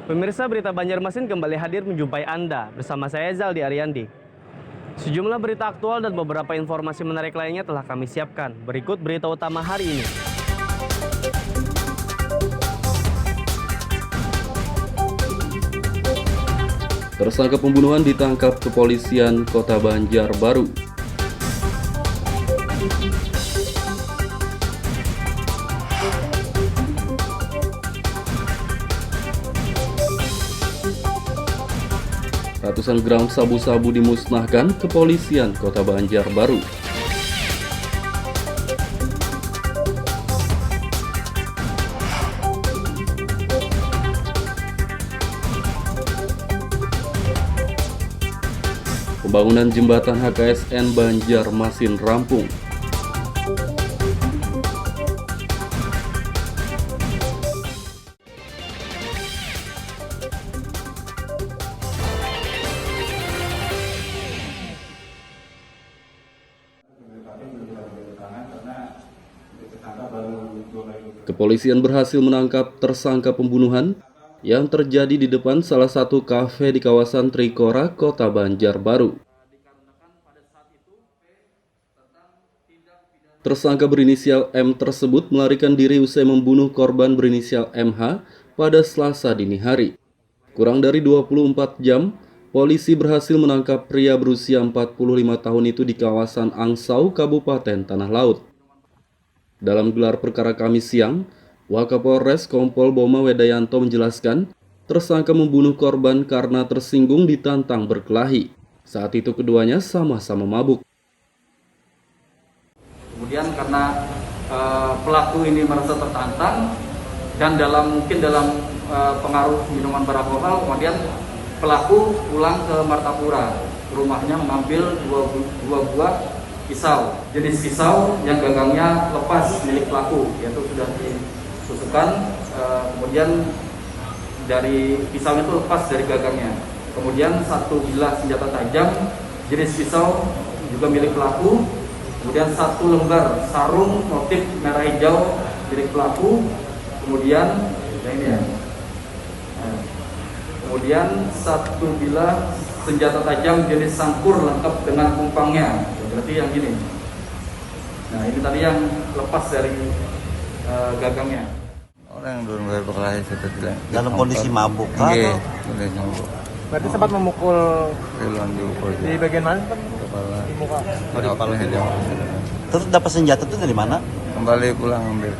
Pemirsa, berita Banjarmasin kembali hadir menjumpai Anda bersama saya Zaldi Ariandi. Sejumlah berita aktual dan beberapa informasi menarik lainnya telah kami siapkan. Berikut berita utama hari ini. Tersangka pembunuhan ditangkap kepolisian Kota Banjarbaru. Ratusan gram sabu-sabu dimusnahkan kepolisian Kota Banjarbaru. Pembangunan jembatan HKSN Banjarmasin rampung. Kepolisian berhasil menangkap tersangka pembunuhan yang terjadi di depan salah satu kafe di kawasan Trikora, Kota Banjarbaru. Tersangka berinisial M tersebut melarikan diri usai membunuh korban berinisial MH pada Selasa dini hari. Kurang dari 24 jam, polisi berhasil menangkap pria berusia 45 tahun itu di kawasan Angsau, Kabupaten Tanah Laut. Dalam gelar perkara Kamis siang, Wakapolres Kompol Boma Wedayanto menjelaskan, tersangka membunuh korban karena tersinggung ditantang berkelahi. Saat itu keduanya sama-sama mabuk. Kemudian karena pelaku ini merasa tertantang dan mungkin dalam pengaruh minuman beralkohol, kemudian pelaku pulang ke Martapura, rumahnya mengambil dua buah pisau, jenis pisau yang gagangnya lepas milik pelaku, yaitu sudah ditusukkan, kemudian dari pisaunya itu lepas dari gagangnya. Kemudian satu bilah senjata tajam jenis pisau juga milik pelaku, kemudian satu lembar sarung motif merah hijau milik pelaku, kemudian kemudian satu bilah senjata tajam jenis sangkur lengkap dengan pumpangnya. Berarti yang gini. Nah, ini tadi yang lepas dari gagangnya. Orang yang belum berkelahi sudah bilang. Dalam kondisi mabuk kan? Iya, kondisi mabuk. Berarti sempat memukul Di bagian mana? kepala. Di muka. Di kepala hijau. Terus dapat senjata itu dari mana? Kembali pulang ambil.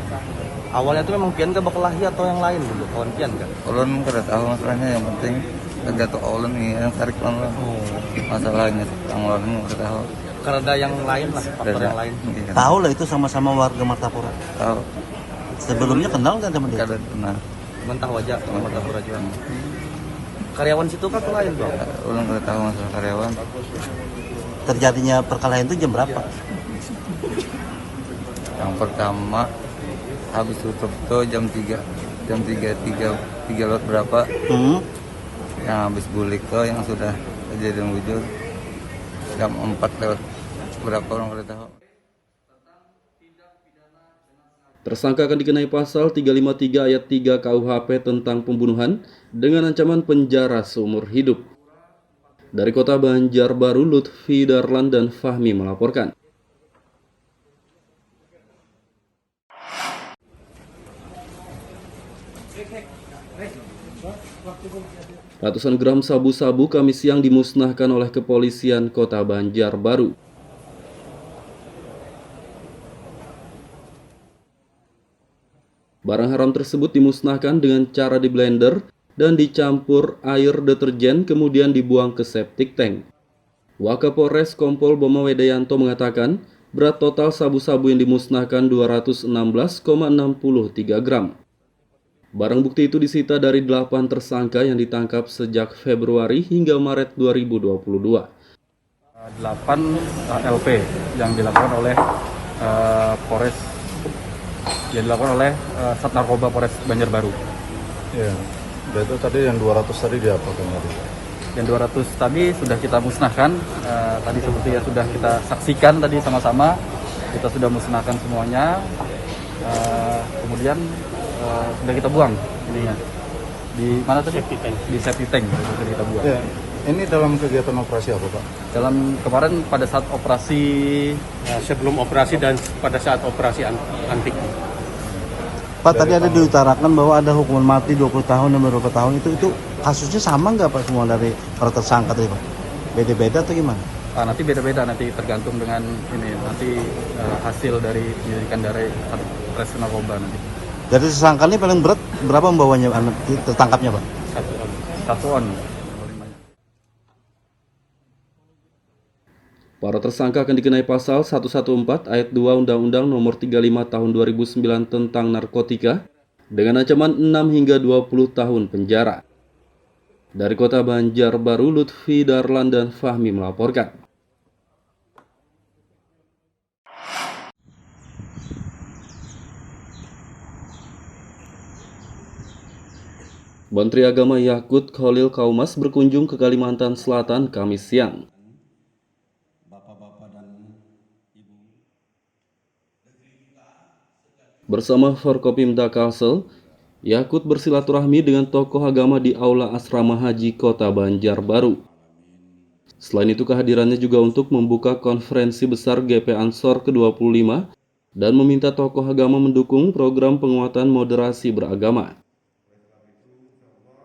Awalnya itu memang Pian ke berkelahi atau yang lain dulu? Kawan Pian kan? Ulun kada tahu masalahnya, yang penting terjatuh ulun nih yang tarik ulun. Masalahnya yang ulun kada tahu. Karena ada yang lain lah, faktor yang lain. Iya. Tahu lah itu sama-sama warga Martapura. Tahu. Sebelumnya kenal kan sama dia? Kada pernah. Mentah wajah sama Martapura juga. Karyawan situ kan atau lain bro? Ulun kada tahu masalah karyawan. Terjadinya perkelahian itu jam berapa? Yang pertama habis tutup tuh jam 3 lot berapa? Yang habis bulik tuh yang sudah kejadian wujud jam 4 lewat berapa orang kada tahu. Tersangka akan dikenai pasal 353 ayat 3 KUHP tentang pembunuhan dengan ancaman penjara seumur hidup. Dari Kota Banjarbaru, Lutfi Darlan dan Fahmi melaporkan. Ratusan gram sabu-sabu Kamis siang dimusnahkan oleh kepolisian Kota Banjarbaru. Barang haram tersebut dimusnahkan dengan cara di blender dan dicampur air deterjen kemudian dibuang ke septic tank. Wakapolres Kompol Boma Wedayanto mengatakan berat total sabu-sabu yang dimusnahkan 216,63 gram. Barang bukti itu disita dari 8 tersangka yang ditangkap sejak Februari hingga Maret 2022. 8 LP yang dilakukan oleh Sat Narkoba Polres Banjarbaru. Iya. Itu tadi yang 200 tadi diapakan tadi? Yang 200 tadi sudah kita musnahkan. Tadi seperti yang sudah kita saksikan tadi sama-sama, kita sudah musnahkan semuanya. Kemudian sudah kita buang ininya. Di Mana tadi? Di safety tank itu kita buat. ya, ini dalam kegiatan operasi apa Pak? Dalam kemarin pada saat operasi sebelum operasi dan pada saat operasi antik. Pak, tadi ada diutarakan bahwa ada hukuman mati 20 tahun dan beberapa tahun itu kasusnya sama nggak Pak semua dari para tersangka tadi Pak? Beda-beda atau gimana? nanti beda-beda, nanti tergantung dengan ini nanti hasil dari penyelidikan dari Satres Narkoba nanti. Dari tersangka ini paling berat berapa membawanya tertangkapnya Pak? 1 on. Para tersangka akan dikenai pasal 114 ayat 2 Undang-Undang Nomor 35 Tahun 2009 tentang narkotika dengan ancaman 6 hingga 20 tahun penjara. Dari Kota Banjarbaru, Lutfi Darlan dan Fahmi melaporkan. Menteri Agama Yakut Khalil Kaumas berkunjung ke Kalimantan Selatan Kamis siang. Bersama Forkopimda Kalsel, Yakut bersilaturahmi dengan tokoh agama di Aula Asrama Haji Kota Banjarbaru. Selain itu, kehadirannya juga untuk membuka konferensi besar GP Ansor ke-25 dan meminta tokoh agama mendukung program penguatan moderasi beragama.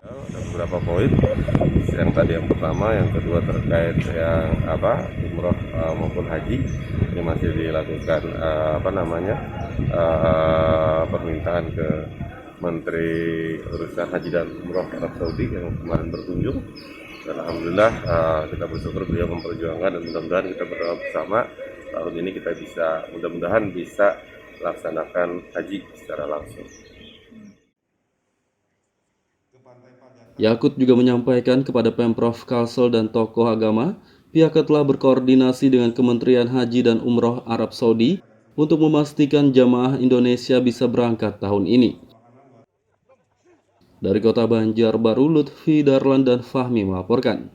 Ada beberapa poin, yang tadi yang pertama, yang kedua terkait yang umroh maupun haji ini masih dilakukan permintaan ke Menteri Urusan Haji dan Umroh Arab Saudi yang kemarin berkunjung, dan alhamdulillah kita bersyukur beliau memperjuangkan, dan mudah-mudahan kita berdoa bersama tahun ini kita mudah-mudahan bisa melaksanakan haji secara langsung. Yakut juga menyampaikan kepada Pemprov Kalsel dan tokoh agama, pihaknya telah berkoordinasi dengan Kementerian Haji dan Umroh Arab Saudi untuk memastikan jamaah Indonesia bisa berangkat tahun ini. Dari Kota Banjarbaru, Lutfi Darlan dan Fahmi melaporkan.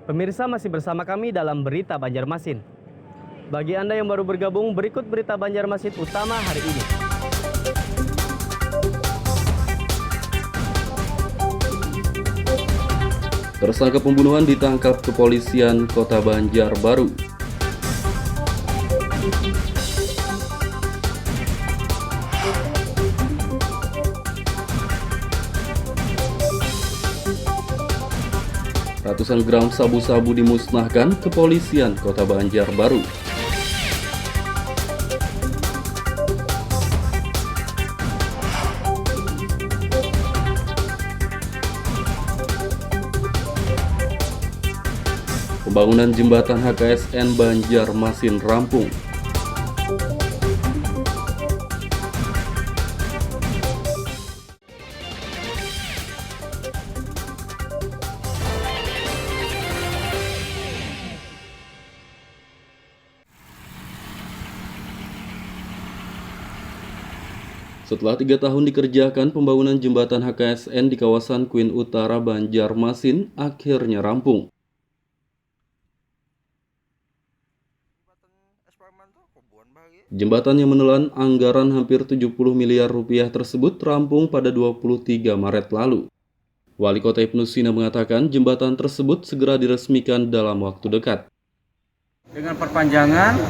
Pemirsa, masih bersama kami dalam Berita Banjarmasin. Bagi Anda yang baru bergabung, berikut Berita Banjarmasin utama hari ini. Tersangka pembunuhan ditangkap kepolisian Kota Banjarbaru. Ratusan gram sabu-sabu dimusnahkan kepolisian Kota Banjarbaru. Pembangunan jembatan HKSN Banjarmasin rampung. Setelah 3 tahun dikerjakan, pembangunan jembatan HKSN di kawasan Queen Utara Banjarmasin akhirnya rampung. Jembatan yang menelan anggaran hampir 70 miliar rupiah tersebut rampung pada 23 Maret lalu. Wali Kota Ibnu Sina mengatakan jembatan tersebut segera diresmikan dalam waktu dekat. Dengan perpanjangan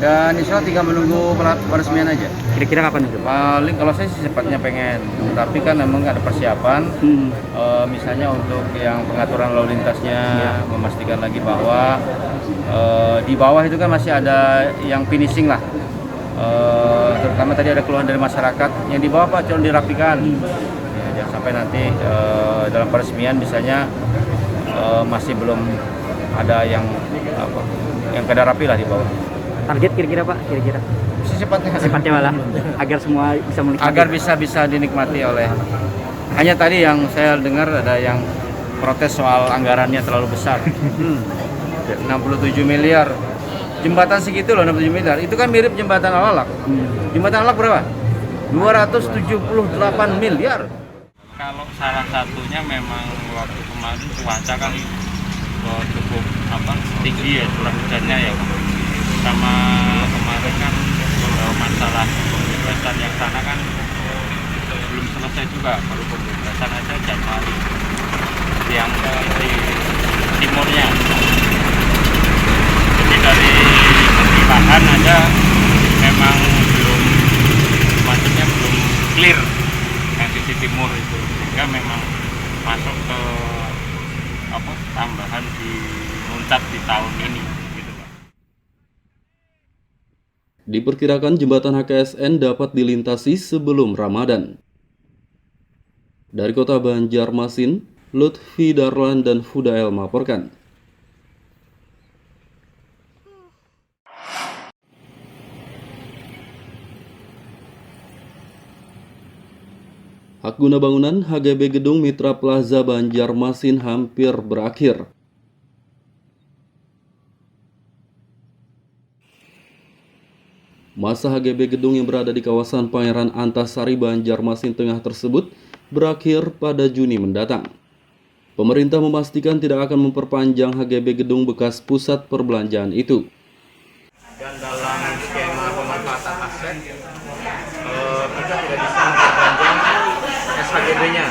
dan insya Allah tinggal menunggu peresmian aja. Kira-kira kapan itu? Paling kalau saya sih cepatnya pengen, tapi kan memang ada persiapan. Misalnya untuk yang pengaturan lalu lintasnya, memastikan lagi bahwa di bawah itu kan masih ada yang finishing lah. Terutama tadi ada keluhan dari masyarakat yang di bawah Pak, calon dirapikan. Ya, jangan sampai nanti dalam peresmian misalnya masih belum ada yang kada rapi lah di bawah. Target kira-kira Pak, kira-kira? Secepatnya malah, agar semua bisa menikmati. Agar bisa dinikmati oleh. Hanya tadi yang saya dengar ada yang protes soal anggarannya terlalu besar. 67 miliar. Jembatan segitu loh 67 miliar. Itu kan mirip jembatan Al-Alaq. Jembatan Al-Alaq berapa? 278 miliar. Kalau salah satunya memang waktu kemarin cuaca kan cukup tinggi ya curah hujannya ya. Sama kemarin kan masalah pembebasan yang sana kan belum selesai juga, baru pembebasan aja Januari yang di timurnya. Jadi dari segi lahan aja memang belum, maksudnya belum clear yang sisi timur itu, sehingga memang masuk ke tambahan di muncak di tahun ini gitu, Pak. Diperkirakan jembatan HKSN dapat dilintasi sebelum Ramadan. Dari kota Banjarmasin, Lutfi Darlan dan Fudael melaporkan. Hak guna bangunan HGB Gedung Mitra Plaza Banjarmasin hampir berakhir. Masa HGB gedung yang berada di kawasan Pangeran Antasari, Banjarmasin Tengah tersebut berakhir pada Juni mendatang. Pemerintah memastikan tidak akan memperpanjang HGB gedung bekas pusat perbelanjaan itu. Dan dalam skema pemanfaatan aset, kita tidak bisa memperpanjang SHGB-nya,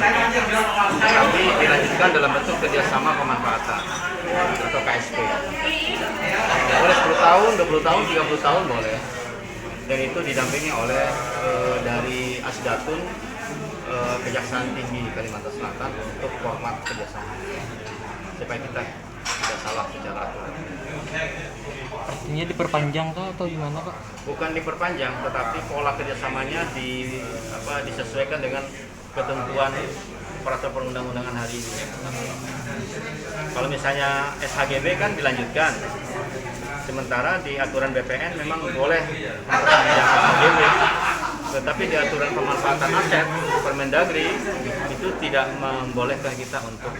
tapi dilanjutkan dalam bentuk kerjasama pemanfaatan atau KSP. Boleh 10 tahun, 20 tahun, 30 tahun boleh. Dan itu didampingi oleh dari Asdatun, Kejaksaan Tinggi Kalimantan Selatan untuk format kerjasama, supaya kita tidak salah secara aturan. Artinya diperpanjang atau gimana, Pak? Bukan diperpanjang, tetapi pola kerjasamanya disesuaikan dengan ketentuan peraturan perundang-undangan hari ini. Kalau misalnya SHGB kan dilanjutkan, sementara di aturan BPN memang boleh memperpanjang SHGB, tetapi di aturan pemanfaatan aset Permendagri itu tidak membolehkan kita untuk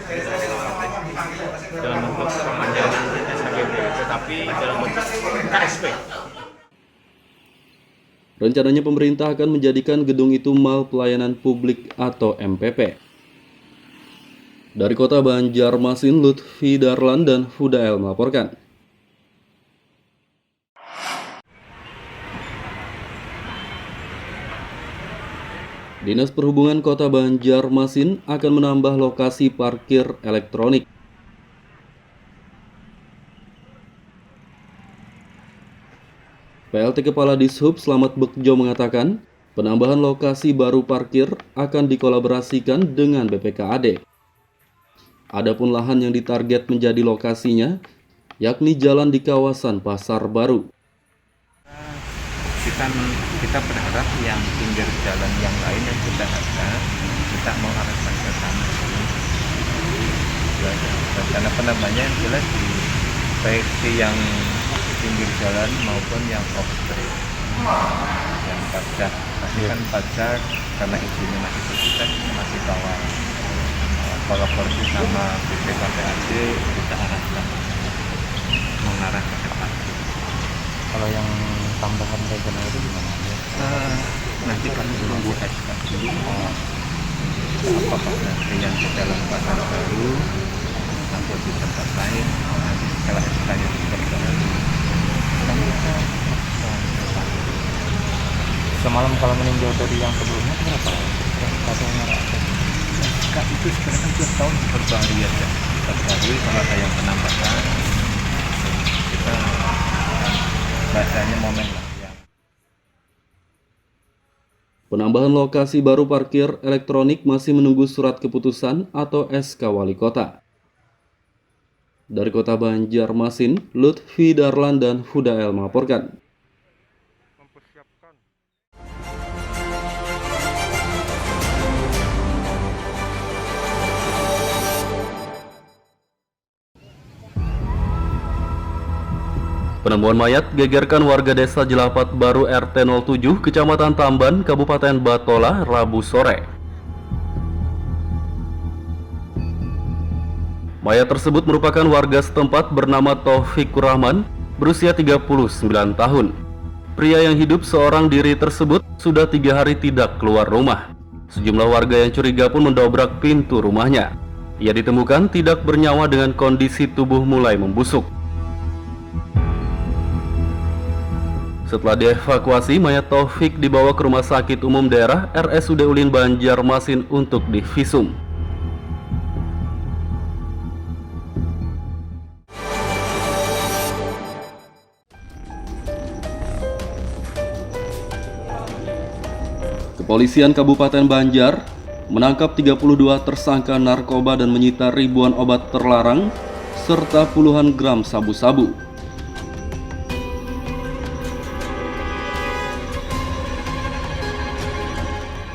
dalam bentuk perpanjangan SHGB, tetapi dalam bentuk KSP. Rencananya pemerintah akan menjadikan gedung itu Mal Pelayanan Publik atau MPP. Dari kota Banjarmasin, Lutfi Darlan dan Fudael melaporkan. Dinas Perhubungan Kota Banjarmasin akan menambah lokasi parkir elektronik. PLT Kepala Dishub Slamet Bekjo mengatakan, penambahan lokasi baru parkir akan dikolaborasikan dengan BPKAD. Adapun lahan yang ditarget menjadi lokasinya, yakni jalan di kawasan Pasar Baru. Kita berharap yang pinggir jalan yang lain yang sudah ada, kita mau arahkan ke sana. Karena penambahannya yang jelas baik di yang pinggir jalan maupun yang off street, yang pajak. Pasti kan pajak karena izinnya masih berkutat, masih bawah kolaborasi sama BPKAD, kita arahkan mengarah ke depan. Kalau yang tambahan regional itu gimana? Nanti kami tunggu SK dulu. Apakah nanti yang di dalam Pasar Baru atau di tempat lain, nanti setelah SK yang diperbarui kami akan semalam kalau meninjau dari yang sebelumnya berapa? SK itu sebenarnya kan tiap tahun diperbarui aja. Diperbarui kalau ada yang penambahan, kita bahasanya momen lah. Penambahan lokasi baru parkir elektronik masih menunggu surat keputusan atau SK Wali Kota. Dari kota Banjarmasin, Lutfi Darlan dan Fudael melaporkan. Penemuan mayat gegerkan warga desa Jelapat Baru RT 07, Kecamatan Tamban, Kabupaten Batola, Rabu sore. Mayat tersebut merupakan warga setempat bernama Taufik Rahman, berusia 39 tahun. Pria yang hidup seorang diri tersebut sudah 3 hari tidak keluar rumah. Sejumlah warga yang curiga pun mendobrak pintu rumahnya. Ia ditemukan tidak bernyawa dengan kondisi tubuh mulai membusuk. Setelah dievakuasi, mayat Taufik dibawa ke Rumah Sakit Umum Daerah RSUD Ulin Banjarmasin untuk divisum. Kepolisian Kabupaten Banjar menangkap 32 tersangka narkoba dan menyita ribuan obat terlarang serta puluhan gram sabu-sabu.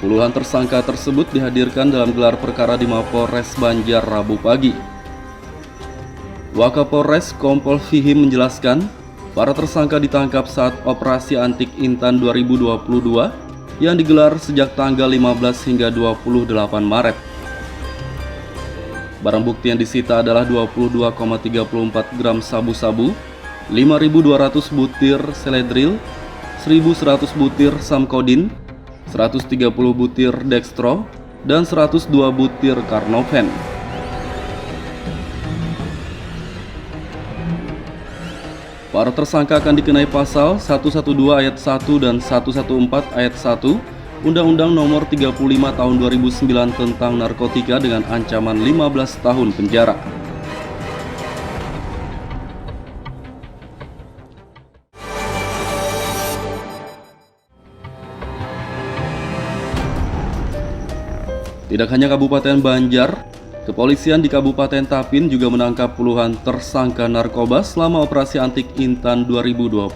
Puluhan tersangka tersebut dihadirkan dalam gelar perkara di Mapolres Banjar Rabu pagi. Wakapolres Kompol Fihim menjelaskan, para tersangka ditangkap saat operasi Antik Intan 2022 yang digelar sejak tanggal 15 hingga 28 Maret. Barang bukti yang disita adalah 22,34 gram sabu-sabu, 5.200 butir seledril, 1.100 butir samkodin, 130 butir dextro, dan 102 butir karnopen. Para tersangka akan dikenai pasal 112 ayat 1 dan 114 ayat 1 Undang-Undang Nomor 35 Tahun 2009 tentang narkotika dengan ancaman 15 tahun penjara. Tidak hanya Kabupaten Banjar, kepolisian di Kabupaten Tapin juga menangkap puluhan tersangka narkoba selama operasi Antik Intan 2022.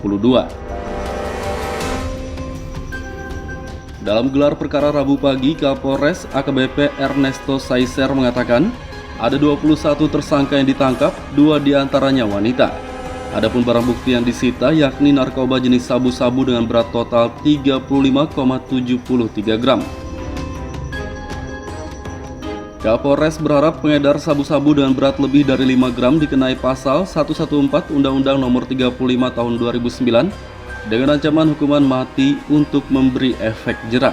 Dalam gelar perkara Rabu pagi, Kapolres AKBP Ernesto Saiser mengatakan ada 21 tersangka yang ditangkap, 2 diantaranya wanita. Adapun barang bukti yang disita yakni narkoba jenis sabu-sabu dengan berat total 35,73 gram. Kapolres berharap pengedar sabu-sabu dengan berat lebih dari 5 gram dikenai pasal 114 Undang-Undang Nomor 35 Tahun 2009 dengan ancaman hukuman mati untuk memberi efek jera.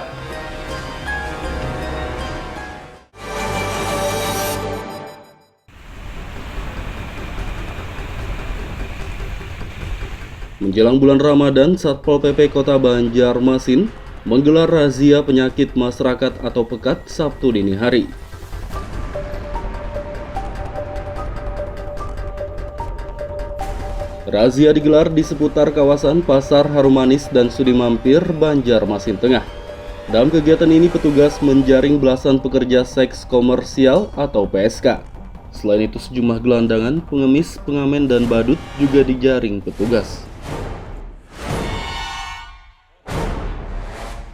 Menjelang bulan Ramadan, Satpol PP Kota Banjarmasin menggelar razia penyakit masyarakat atau pekat Sabtu dini hari. Razia digelar di seputar kawasan Pasar Harumanis dan Sudi Mampir, Banjarmasin Tengah. Dalam kegiatan ini petugas menjaring belasan pekerja seks komersial atau PSK. Selain itu sejumlah gelandangan, pengemis, pengamen, dan badut juga dijaring petugas.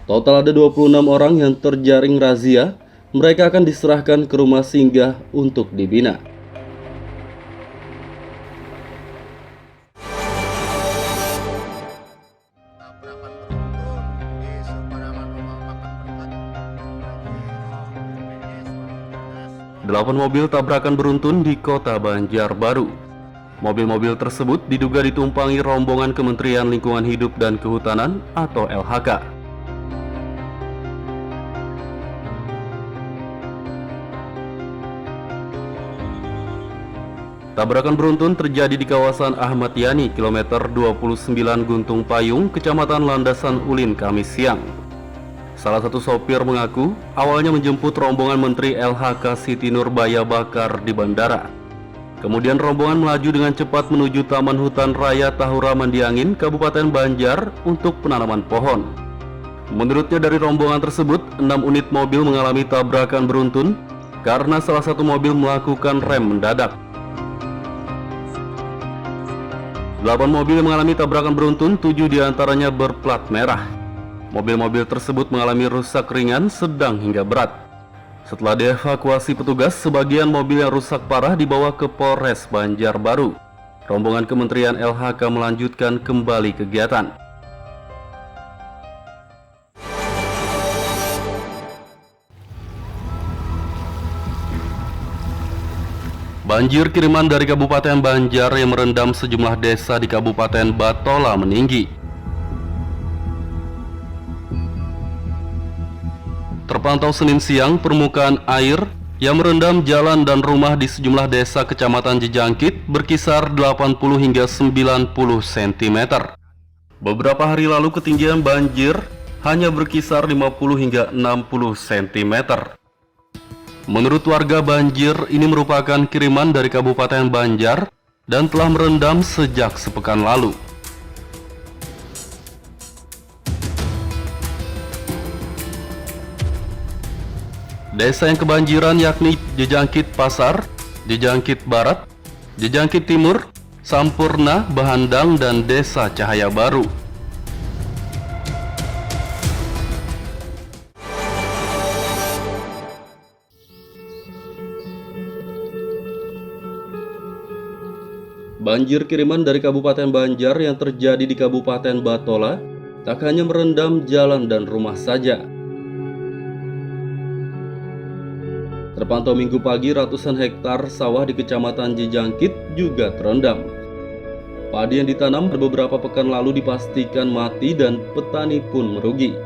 Total ada 26 orang yang terjaring razia. Mereka akan diserahkan ke rumah singgah untuk dibina. Delapan mobil tabrakan beruntun di Kota Banjarbaru. Mobil-mobil tersebut diduga ditumpangi rombongan Kementerian Lingkungan Hidup dan Kehutanan atau LHK. Tabrakan beruntun terjadi di kawasan Ahmad Yani, kilometer 29 Guntung Payung, Kecamatan Landasan Ulin, Kamis siang. Salah satu sopir mengaku awalnya menjemput rombongan Menteri LHK Siti Nurbaya Bakar di bandara. Kemudian rombongan melaju dengan cepat menuju Taman Hutan Raya Tahura Mandiangin, Kabupaten Banjar untuk penanaman pohon. Menurutnya dari rombongan tersebut, 6 unit mobil mengalami tabrakan beruntun karena salah satu mobil melakukan rem mendadak. 8 mobil yang mengalami tabrakan beruntun, 7 diantaranya berplat merah. Mobil-mobil tersebut mengalami rusak ringan, sedang hingga berat. Setelah dievakuasi petugas, sebagian mobil yang rusak parah dibawa ke Polres Banjarbaru. Rombongan Kementerian LHK melanjutkan kembali kegiatan. Banjir kiriman dari Kabupaten Banjar yang merendam sejumlah desa di Kabupaten Batola meninggi. Terpantau Senin siang, permukaan air yang merendam jalan dan rumah di sejumlah desa Kecamatan Jejangkit berkisar 80 hingga 90 cm. Beberapa hari lalu ketinggian banjir hanya berkisar 50 hingga 60 cm. Menurut warga, banjir ini merupakan kiriman dari Kabupaten Banjar dan telah merendam sejak sepekan lalu. Desa yang kebanjiran yakni Jejangkit Pasar, Jejangkit Barat, Jejangkit Timur, Sampurna, Bahandang, dan Desa Cahaya Baru. Banjir kiriman dari Kabupaten Banjar yang terjadi di Kabupaten Batola tak hanya merendam jalan dan rumah saja. Terpantau Minggu pagi, ratusan hektar sawah di Kecamatan Jejangkit juga terendam. Padi yang ditanam beberapa pekan lalu dipastikan mati dan petani pun merugi.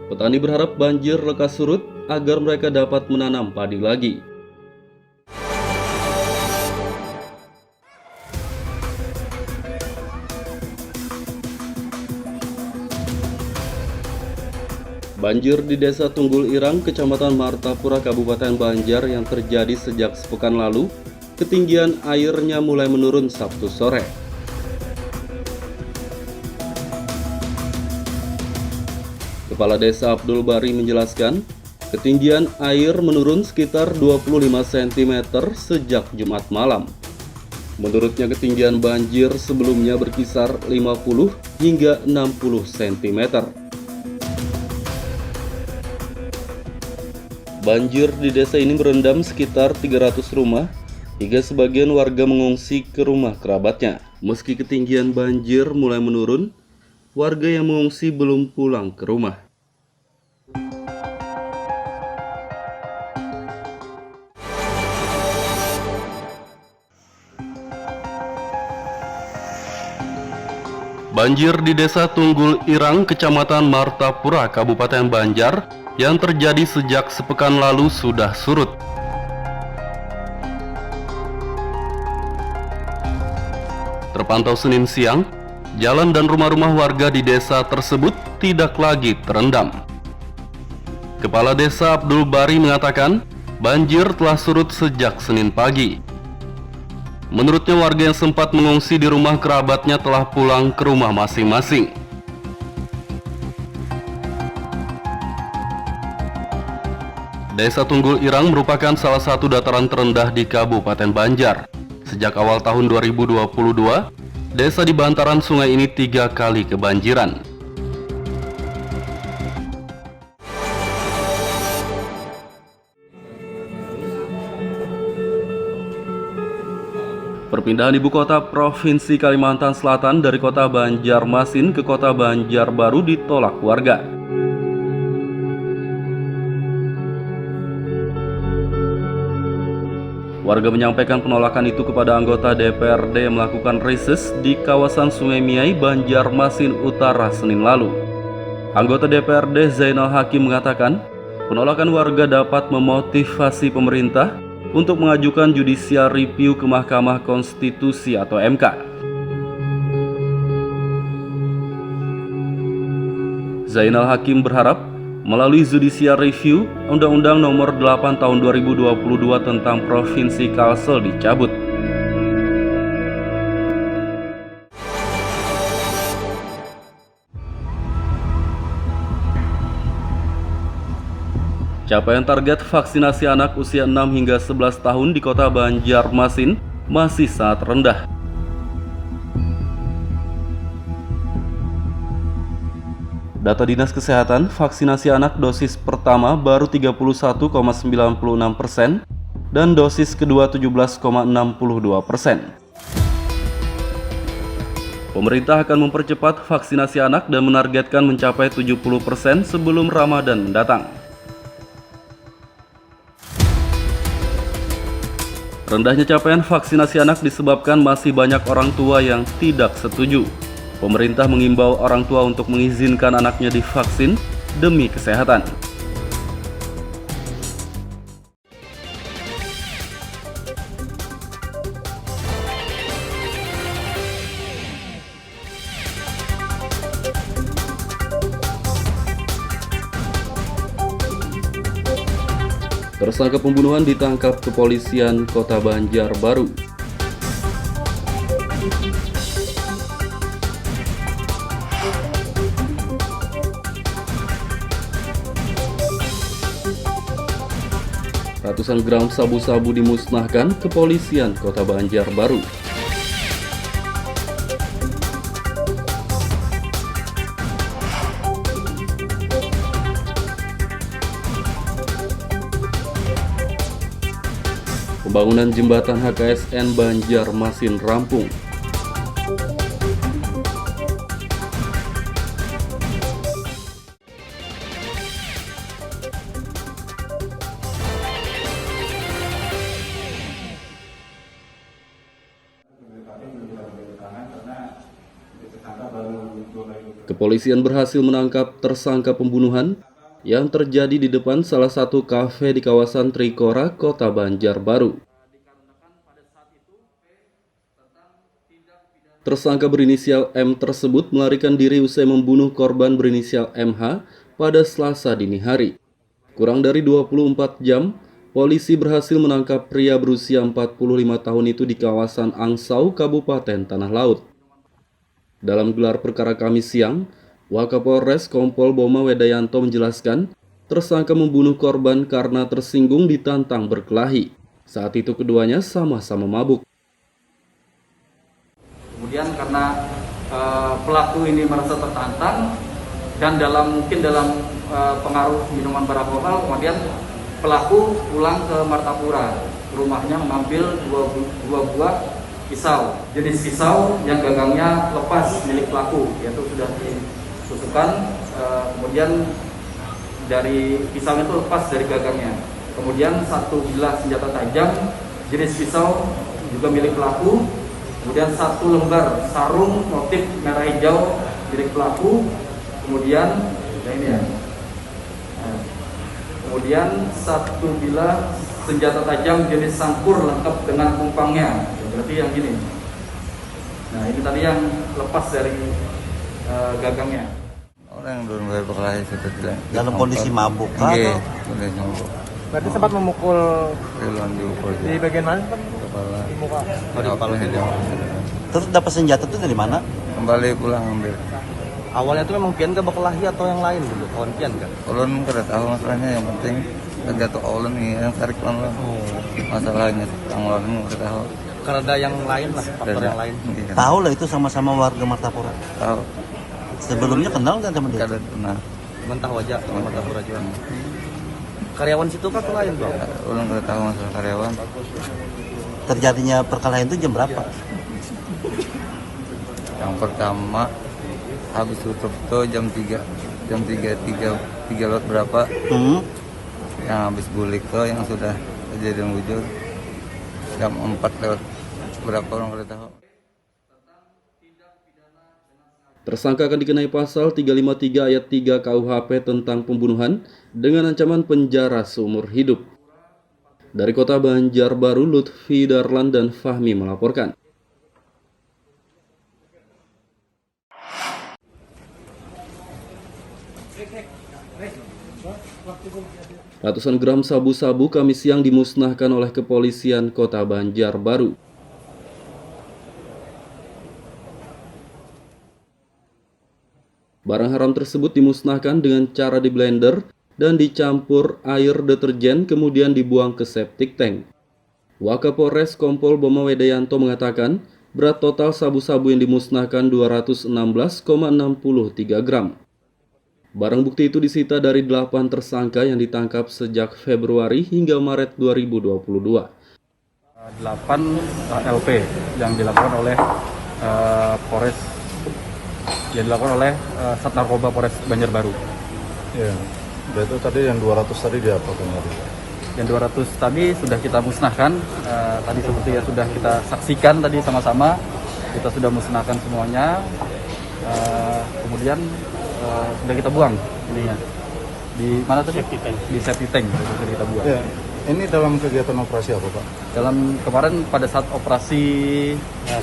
Petani berharap banjir lekas surut agar mereka dapat menanam padi lagi. Banjir di Desa Tunggul Irang, Kecamatan Martapura, Kabupaten Banjar yang terjadi sejak sepekan lalu, ketinggian airnya mulai menurun Sabtu sore. Kepala Desa Abdul Bari menjelaskan, ketinggian air menurun sekitar 25 cm sejak Jumat malam. Menurutnya ketinggian banjir sebelumnya berkisar 50 hingga 60 cm. Banjir di desa ini merendam sekitar 300 rumah, hingga sebagian warga mengungsi ke rumah kerabatnya. Meski ketinggian banjir mulai menurun, warga yang mengungsi belum pulang ke rumah. Banjir di Desa Tunggul Irang, Kecamatan Martapura, Kabupaten Banjar yang terjadi sejak sepekan lalu sudah surut. Terpantau Senin siang, jalan dan rumah-rumah warga di desa tersebut tidak lagi terendam. Kepala Desa Abdul Bari mengatakan, banjir telah surut sejak Senin pagi. Menurutnya, warga yang sempat mengungsi di rumah kerabatnya telah pulang ke rumah masing-masing. Desa Tunggul Irang merupakan salah satu dataran terendah di Kabupaten Banjar. Sejak awal tahun 2022, desa di bantaran sungai ini 3 kali kebanjiran. Perpindahan ibu kota Provinsi Kalimantan Selatan dari kota Banjarmasin ke kota Banjarbaru ditolak warga. Warga menyampaikan penolakan itu kepada anggota DPRD yang melakukan reses di kawasan Sungai Miai, Banjarmasin Utara, Senin lalu. Anggota DPRD Zainal Hakim mengatakan, penolakan warga dapat memotivasi pemerintah untuk mengajukan judicial review ke Mahkamah Konstitusi atau MK. Zainal Hakim berharap melalui judicial review, Undang-Undang Nomor 8 Tahun 2022 tentang Provinsi Kalsel dicabut. Capaian target vaksinasi anak usia 6 hingga 11 tahun di kota Banjarmasin masih sangat rendah. Data Dinas Kesehatan, vaksinasi anak dosis pertama baru 31,96% dan dosis kedua 17,62%. Pemerintah akan mempercepat vaksinasi anak dan menargetkan mencapai 70% sebelum Ramadan mendatang. Rendahnya capaian vaksinasi anak disebabkan masih banyak orang tua yang tidak setuju. Pemerintah mengimbau orang tua untuk mengizinkan anaknya divaksin demi kesehatan. Tersangka pembunuhan ditangkap kepolisian Kota Banjarbaru. Ratusan gram sabu-sabu dimusnahkan kepolisian Kota Banjarbaru. Pembangunan jembatan HKSN Banjarmasin rampung. Kepolisian berhasil menangkap tersangka pembunuhan yang terjadi di depan salah satu kafe di kawasan Trikora, Kota Banjarbaru. Tersangka berinisial M tersebut melarikan diri usai membunuh korban berinisial MH pada Selasa dini hari. Kurang dari 24 jam, polisi berhasil menangkap pria berusia 45 tahun itu di kawasan Angsau, Kabupaten Tanah Laut. Dalam gelar perkara Kamis siang, Wakapolres Kompol Boma Wedayanto menjelaskan, tersangka membunuh korban karena tersinggung ditantang berkelahi. Saat itu keduanya sama-sama mabuk. Kemudian karena pelaku ini merasa tertantang dan mungkin dalam pengaruh minuman beralkohol, kemudian pelaku pulang ke Martapura, rumahnya mengambil dua buah pisau, jenis pisau yang gagangnya lepas milik pelaku, yaitu sudah ditusukkan, kemudian dari pisaunya itu lepas dari gagangnya. Kemudian satu bilah senjata tajam jenis pisau juga milik pelaku. Kemudian satu lembar sarung motif merah hijau milik pelaku. Kemudian ini ya. Kemudian satu bilah senjata tajam jenis sangkur lengkap dengan pumpangnya. Berarti yang gini. Nah ini tadi yang lepas dari gagangnya. Orang yang belum berkelahi sudah tidak. Dalam kondisi mabuk kan? Iya, kondisi mabuk. Berarti sempat memukul Di bagian mana? kepala. Di muka. Di kepala hijau. Terus dapat senjata itu dari mana? Kembali pulang ambil. Awalnya itu memang Pian ke berkelahi atau yang lain dulu? Kawan Pian kan? Ulun kada tahu masalahnya, yang penting jatuh ulun nih yang tarik ulun. Masalahnya yang ulun kada tahu. Karena ada yang lain lah, faktor yang lain. Iya. Tahu lah itu sama-sama warga Martapura. Tahu. Sebelumnya kenal kan sama dia? Kada pernah. Mentah wajah sama Martapura juga. Karyawan situ kan lain bang? Ulun kada tahu masalah karyawan. Terjadinya perkelahian itu jam berapa? Yang pertama habis tutup tuh jam 3 lot berapa? Yang habis bulik tuh yang sudah kejadian wujud jam 4 lewat berapa orang kada tahu. Tersangka akan dikenai pasal 353 ayat 3 KUHP tentang pembunuhan dengan ancaman penjara seumur hidup. Dari Kota Banjarbaru, Lutfi Darlan dan Fahmi melaporkan. Ratusan gram sabu-sabu Kamis siang dimusnahkan oleh kepolisian Kota Banjarbaru. Barang haram tersebut dimusnahkan dengan cara di blender dan dicampur air deterjen kemudian dibuang ke septic tank. Wakapolres Kompol Boma Wedayanto mengatakan berat total sabu-sabu yang dimusnahkan 216,63 gram. Barang bukti itu disita dari 8 tersangka yang ditangkap sejak Februari hingga Maret 2022. 8 LP yang dilakukan oleh Polres, yang dilakukan oleh Sat Narkoba Polres Banjarbaru. Iya. Itu tadi yang 200 tadi diapakan tadi? Yang 200 tadi sudah kita musnahkan. Tadi seperti yang sudah kita saksikan tadi sama-sama, kita sudah musnahkan semuanya. kemudian sudah kita buang ininya. Di mana tadi? Di safety tank sudah kita buang. Ya, ini dalam kegiatan operasi apa, Pak? Dalam kemarin pada saat operasi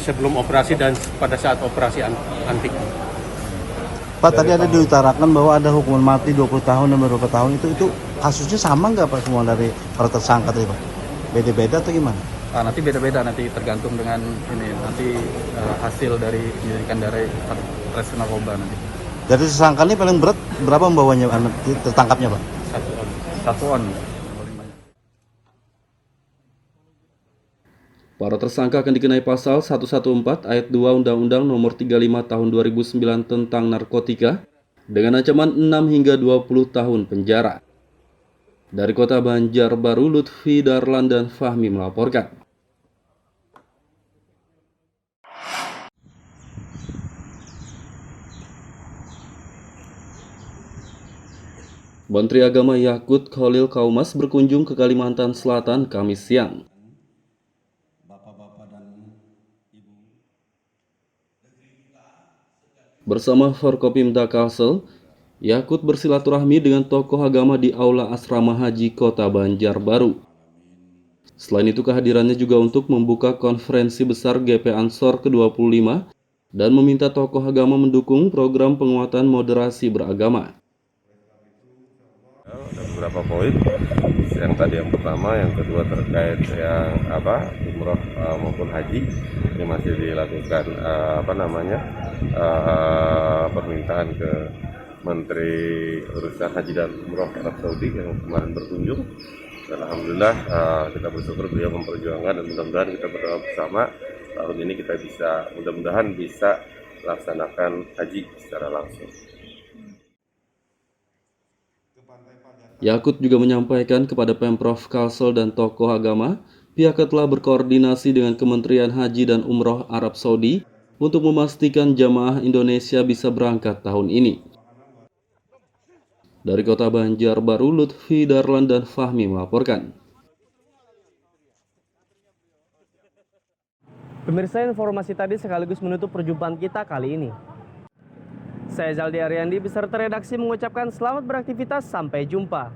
sebelum operasi dan pada saat operasi antik. Pak, tadi ada diutarakan bahwa ada hukuman mati 20 tahun dan beberapa tahun itu kasusnya sama nggak Pak semua dari para tersangka tadi Pak? Beda-beda atau gimana? nanti beda-beda, nanti tergantung dengan ini nanti hasil dari penyelidikan dari Satres Narkoba nanti. Dari tersangka ini paling berat berapa membawanya tertangkapnya Pak? 1 on. Para tersangka akan dikenai pasal 114 ayat 2 Undang-Undang Nomor 35 Tahun 2009 tentang narkotika dengan ancaman 6 hingga 20 tahun penjara. Dari Kota Banjarbaru, Lutfi Darlan dan Fahmi melaporkan. Menteri Agama Yakut Khalil Kaumas berkunjung ke Kalimantan Selatan Kamis siang. Bersama Forkopimda Kalsel, Yakut bersilaturahmi dengan tokoh agama di Aula Asrama Haji Kota Banjarbaru. Selain itu kehadirannya juga untuk membuka konferensi besar GP Ansor ke-25 dan meminta tokoh agama mendukung program penguatan moderasi beragama. Ada beberapa poin, yang tadi yang pertama, yang kedua terkait yang umroh maupun haji ini masih dilakukan permintaan ke Menteri Urusan Haji dan Umroh Arab Saudi yang kemarin berkunjung. Dan alhamdulillah kita bersyukur beliau memperjuangkan dan mudah-mudahan kita berdoa bersama tahun ini kita mudah-mudahan bisa laksanakan haji secara langsung. Yakut juga menyampaikan kepada Pemprov Kalsel dan tokoh agama, pihaknya telah berkoordinasi dengan Kementerian Haji dan Umroh Arab Saudi untuk memastikan jamaah Indonesia bisa berangkat tahun ini. Dari Kota Banjarbaru, Lutfi Darlan dan Fahmi melaporkan. Pemirsa, informasi tadi sekaligus menutup perjumpaan kita kali ini. Saya Zaldi Ariandi beserta redaksi mengucapkan selamat beraktivitas, sampai jumpa.